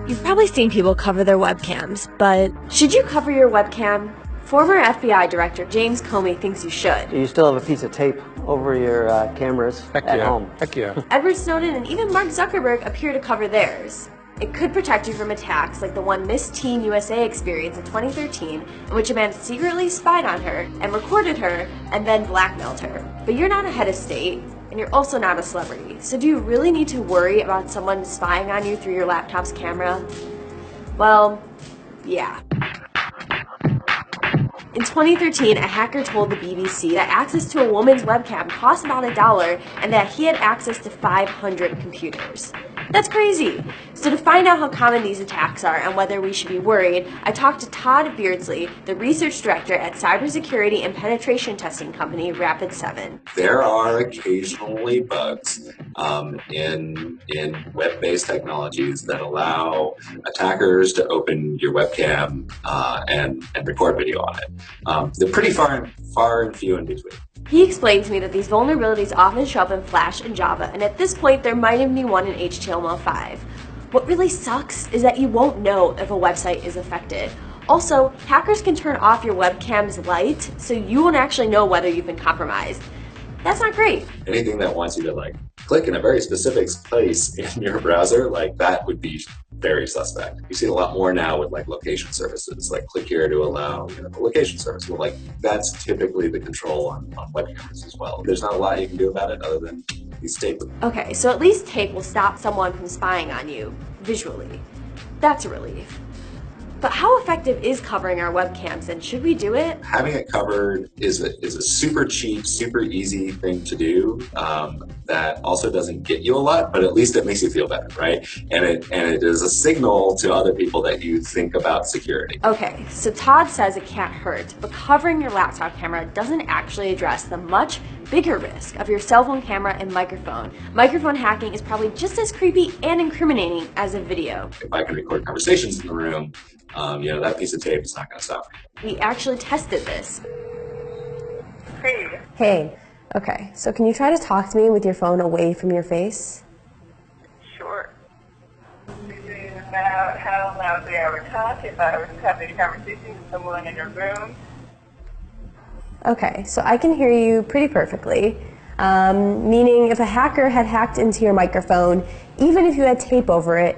You've probably seen people cover their webcams, but should you cover your webcam? Former FBI Director James Comey thinks you should. You still have a piece of tape over your cameras at home. Heck yeah. Edward Snowden and even Mark Zuckerberg appear to cover theirs. It could protect you from attacks like the one Miss Teen USA experienced in 2013, in which a man secretly spied on her and recorded her and then blackmailed her. But you're not a head of state, and you're also not a celebrity. So do you really need to worry about someone spying on you through your laptop's camera? Well, yeah. In 2013, a hacker told the BBC that access to a woman's webcam cost about $1 and that he had access to 500 computers. That's crazy. So to find out how common these attacks are and whether we should be worried, I talked to Todd Beardsley, the research director at cybersecurity and penetration testing company Rapid7. There are occasionally bugs in web-based technologies that allow attackers to open your webcam and record video on it. They're pretty far and few in between. He explained to me that these vulnerabilities often show up in Flash and Java, and at this point there might even be one in HTML5. What really sucks is that you won't know if a website is affected. Also, hackers can turn off your webcam's light, so you won't actually know whether you've been compromised. That's not great. Anything that wants you to click in a very specific place in your browser, that would be very suspect. You see a lot more now with location services, click here to allow the location service. Well, that's typically the control on web cameras as well. There's not a lot you can do about it other than use tape. Okay, so at least tape will stop someone from spying on you visually. That's a relief. But how effective is covering our webcams, and should we do it? Having it covered is a super cheap, super easy thing to do that also doesn't get you a lot, but at least it makes you feel better, right? And it is a signal to other people that you think about security. Okay, so Todd says it can't hurt, but covering your laptop camera doesn't actually address the much bigger risk of your cell phone camera and microphone. Microphone hacking is probably just as creepy and incriminating as a video. If I can record conversations in the room, that piece of tape is not going to stop me. We actually tested this. Hey. Okay, so can you try to talk to me with your phone away from your face? Sure. This is about how loudly I would talk if I was having a conversation with someone in a room. Okay, so I can hear you pretty perfectly, meaning if a hacker had hacked into your microphone, even if you had tape over it,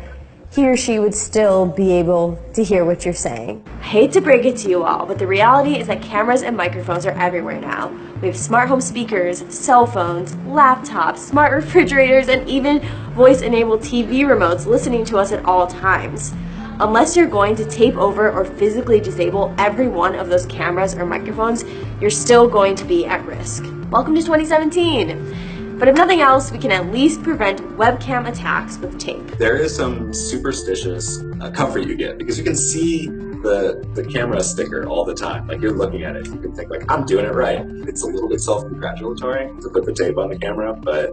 he or she would still be able to hear what you're saying. I hate to break it to you all, but the reality is that cameras and microphones are everywhere now. We have smart home speakers, cell phones, laptops, smart refrigerators, and even voice-enabled TV remotes listening to us at all times. Unless you're going to tape over or physically disable every one of those cameras or microphones, you're still going to be at risk. Welcome to 2017. But if nothing else, we can at least prevent webcam attacks with tape. There is some superstitious comfort you get because you can see the camera sticker all the time. You're looking at it, you can think I'm doing it right. It's a little bit self-congratulatory to put the tape on the camera, but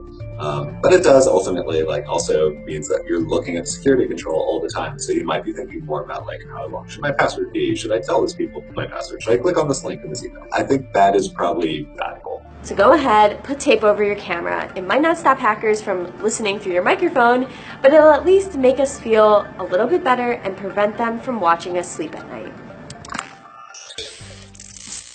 it does ultimately also means that you're looking at security control all the time. So you might be thinking more about how long should my password be? Should I tell these people my password? Should I click on this link in this email? I think that is probably valuable. So go ahead, put tape over your camera. It might not stop hackers from listening through your microphone, but it'll at least make us feel a little bit better and prevent them from watching us sleep at night.